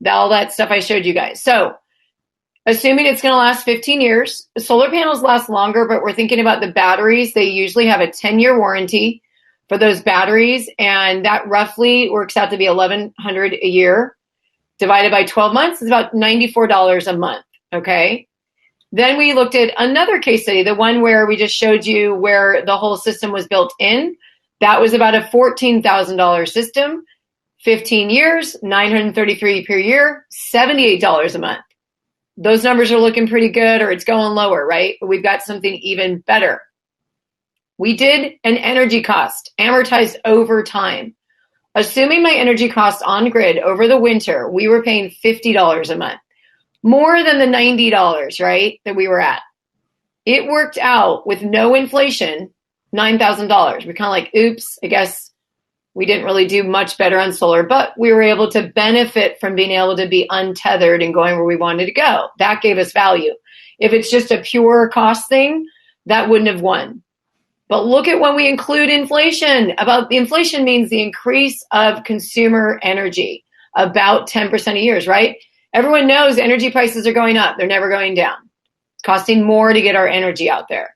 All that stuff I showed you guys. So assuming it's going to last 15 years. The solar panels last longer, but we're thinking about the batteries. They usually have a 10-year warranty for those batteries, and that roughly works out to be $1,100 a year. Divided by 12 months is about $94 a month, okay? Then we looked at another case study, the one where we just showed you where the whole system was built in. That was about a $14,000 system, 15 years, $933 per year, $78 a month. Those numbers are looking pretty good, or it's going lower, right? But we've got something even better. We did an energy cost, amortized over time. Assuming my energy cost on grid over the winter, we were paying $50 a month, more than the $90, right, that we were at. It worked out with no inflation, $9,000. We're kind of like, oops, I guess we didn't really do much better on solar, but we were able to benefit from being able to be untethered and going where we wanted to go. That gave us value. If it's just a pure cost thing, that wouldn't have won. But look at when we include inflation. About the inflation means the increase of consumer energy, about 10% a year, right? Everyone knows energy prices are going up. They're never going down. It's costing more to get our energy out there.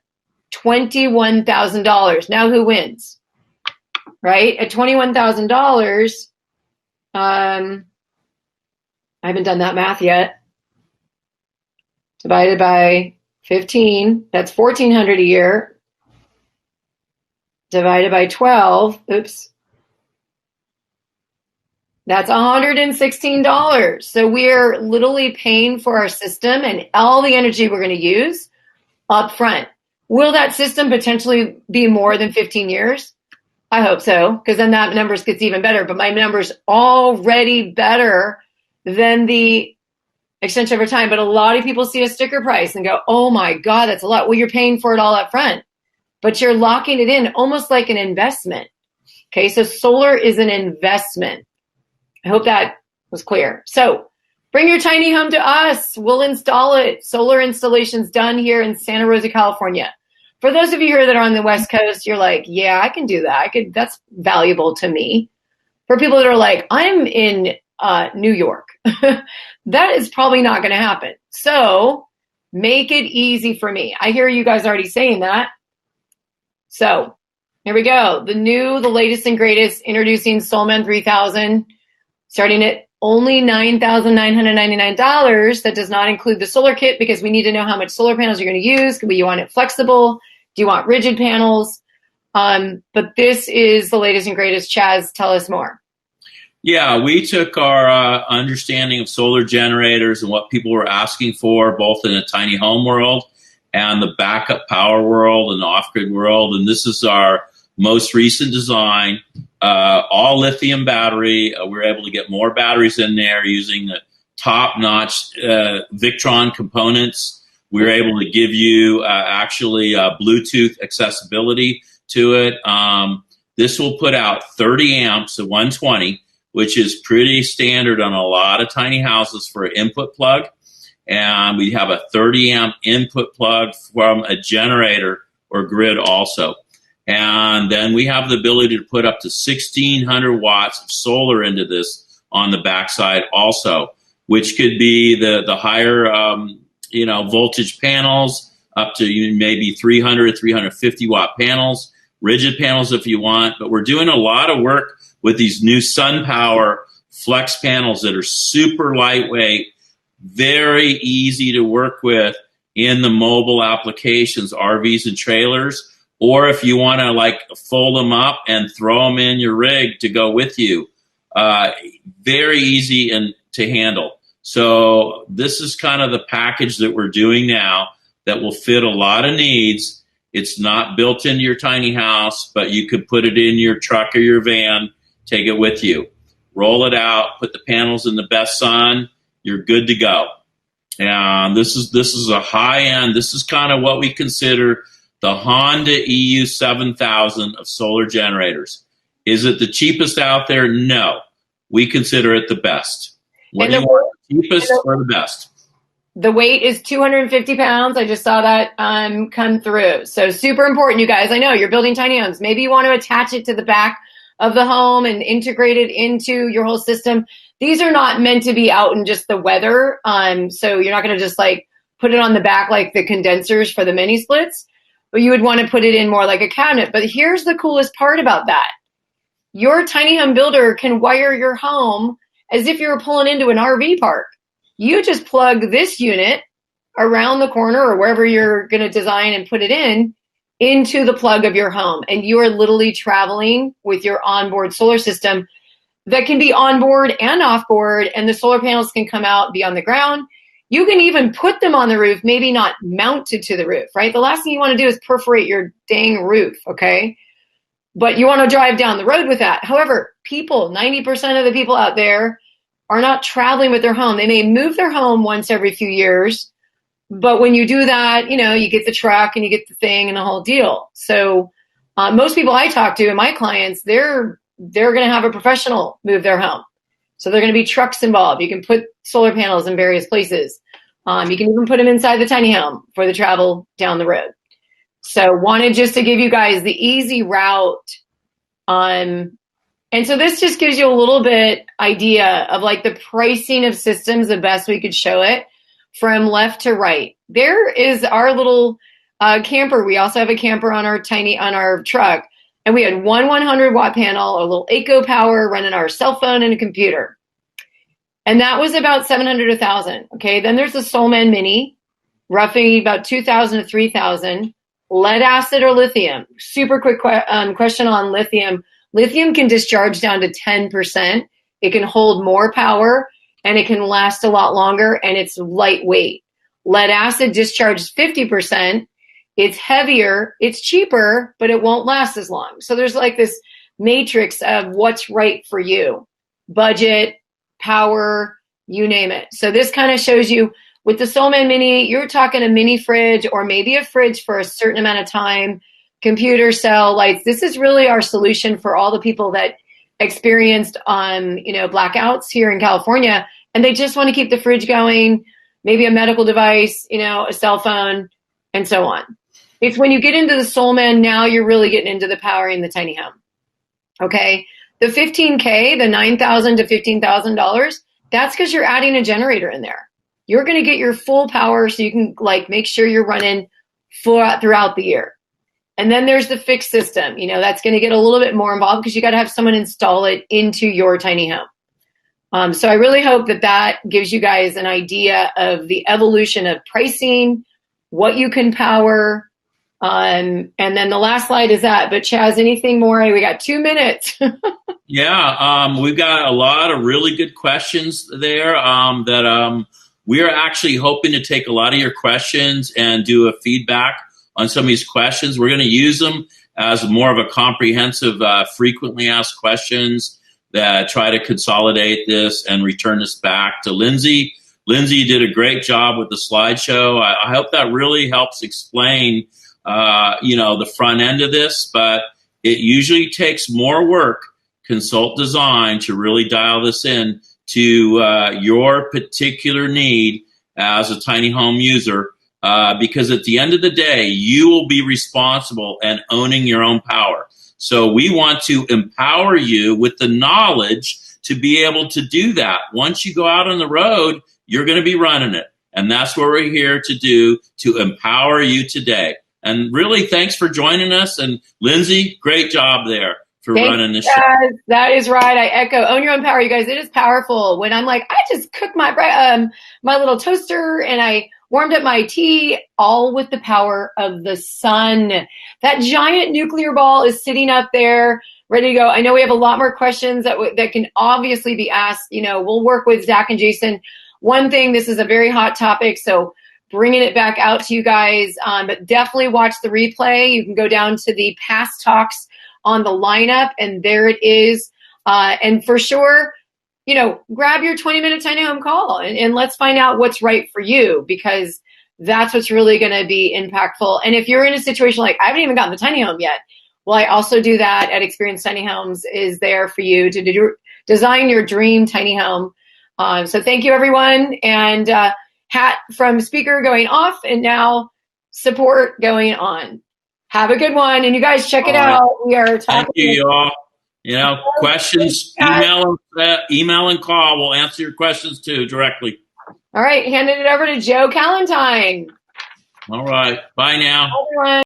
$21,000. Now who wins? Right? At $21,000, I haven't done that math yet. Divided by 15, that's $1,400 a year. Divided by 12, oops, that's $116. So we're literally paying for our system and all the energy we're going to use up front. Will that system potentially be more than 15 years? I hope so, because then that numbers gets even better. But my number's already better than the extension over time. But a lot of people see a sticker price and go, oh my God, that's a lot. Well, you're paying for it all up front. But you're locking it in almost like an investment. Okay, so solar is an investment. I hope that was clear. So bring your tiny home to us. We'll install it. Solar installations done here in Santa Rosa, California. For those of you here that are on the West Coast, you're like, yeah, I can do that. That's valuable to me. For people that are like, I'm in New York, that is probably not going to happen. So make it easy for me. I hear you guys already saying that. So here we go. The latest and greatest, introducing SolMan 3000, starting at only $9,999. That does not include the solar kit because we need to know how much solar panels you're going to use. Do you want it flexible? Do you want rigid panels? But this is the latest and greatest. Chaz, tell us more. Yeah, we took our understanding of solar generators and what people were asking for, both in a tiny home world and the backup power world and the off-grid world. And this is our most recent design, all lithium battery. We're able to get more batteries in there using the top-notch Victron components. We're able to give you Bluetooth accessibility to it. This will put out 30 amps at 120, which is pretty standard on a lot of tiny houses for an input plug. And we have a 30 amp input plug from a generator or grid also. And then we have the ability to put up to 1,600 watts of solar into this on the backside also, which could be the higher voltage panels up to maybe 300, 350 watt panels, rigid panels if you want. But we're doing a lot of work with these new SunPower flex panels that are super lightweight, very easy to work with in the mobile applications, RVs and trailers, or if you want to fold them up and throw them in your rig to go with you. Very easy and to handle. So this is kind of the package that we're doing now that will fit a lot of needs. It's not built into your tiny house, but you could put it in your truck or your van, take it with you, roll it out, put the panels in the best sun, you're good to go. And this is a high end. This is kind of what we consider the Honda EU 7000 of solar generators. Is it the cheapest out there? No. We consider it the best. What do you want, the cheapest or the best? The weight is 250 pounds. I just saw that come through. So super important, you guys. I know you're building tiny homes. Maybe you want to attach it to the back of the home and integrate it into your whole system. these are not meant to be out in just the weather. So you're not going to just like put it on the back like the condensers for the mini splits, but you would want to put it in more like a cabinet. But here's the coolest part about that. Your tiny home builder can wire your home as if you were pulling into an RV park. You just plug this unit around the corner or wherever you're going to design and put it in into the plug of your home. And you are literally traveling with your onboard solar system that can be onboard and offboard, and the solar panels can come out, be on the ground. You can even put them on the roof, maybe not mounted to the roof, right? The last thing you want to do is perforate your dang roof, okay? But you want to drive down the road with that. However, 90% of the people out there are not traveling with their home. They may move their home once every few years, but when you do that, you get the truck and you get the thing and the whole deal. So most people I talk to and my clients, they're going to have a professional move their home. So they're going to be trucks involved. You can put solar panels in various places. You can even put them inside the tiny home for the travel down the road. So wanted just to give you guys the easy route. And so this just gives you a little bit idea of like the pricing of systems, the best we could show it from left to right. There is our little camper. We also have a camper on our truck. And we had one 100-watt panel, a little Eco Power running our cell phone and a computer. And that was about $700 to $1,000. Okay, then there's the SolMan Mini, roughly about $2,000 to $3,000. Lead acid or lithium? Super quick question on lithium. Lithium can discharge down to 10%. It can hold more power and it can last a lot longer and it's lightweight. Lead acid discharges 50%. It's heavier, it's cheaper, but it won't last as long. So there's like this matrix of what's right for you. Budget, power, you name it. So this kind of shows you with the SolMan Mini, you're talking a mini fridge or maybe a fridge for a certain amount of time, computer, cell, lights. This is really our solution for all the people that experienced blackouts here in California, and they just want to keep the fridge going, maybe a medical device, a cell phone, and so on. It's when you get into the SolMan, now you're really getting into the powering the tiny home. Okay, the $15K, the $9,000 to $15,000, that's because you're adding a generator in there. You're going to get your full power so you can make sure you're running throughout the year. And then there's the fixed system. That's going to get a little bit more involved because you got to have someone install it into your tiny home. So I really hope that gives you guys an idea of the evolution of pricing, what you can power. And then the last slide is that. But Chaz, anything more? We got 2 minutes. Yeah, we've got a lot of really good questions there that we are actually hoping to take a lot of your questions and do a feedback on some of these questions. We're going to use them as more of a comprehensive, frequently asked questions that try to consolidate this and return this back to Lindsay. Lindsay did a great job with the slideshow. I hope that really helps explain, the front end of this, but it usually takes more work, consult design, to really dial this in to your particular need as a tiny home user, because at the end of the day, you will be responsible and owning your own power. So we want to empower you with the knowledge to be able to do that. Once you go out on the road, you're going to be running it. And that's what we're here to do, to empower you today. And really, thanks for joining us. And Lindsay, great job there for running this show. That is right. I echo. Own your own power, you guys. It is powerful. When I'm like, I just cooked my little toaster and I warmed up my tea, all with the power of the sun. That giant nuclear ball is sitting up there, ready to go. I know we have a lot more questions that can obviously be asked. We'll work with Zach and Jason. One thing, this is a very hot topic, so bringing it back out to you guys. But definitely watch the replay. You can go down to the past talks on the lineup, and there it is. And for sure, grab your 20-minute tiny home call and let's find out what's right for you, because that's what's really going to be impactful. And if you're in a situation like, I haven't even gotten the tiny home yet, well, I also do that at Experienced Tiny Homes, is there for you to design your dream tiny home. So thank you, everyone. And hat from speaker going off, and now support going on. Have a good one. And you guys check it out. We are talking. Thank you, y'all. Questions, email and call. We'll answer your questions too directly. All right, handing it over to Joe Callentine. All right. Bye now. Bye, everyone.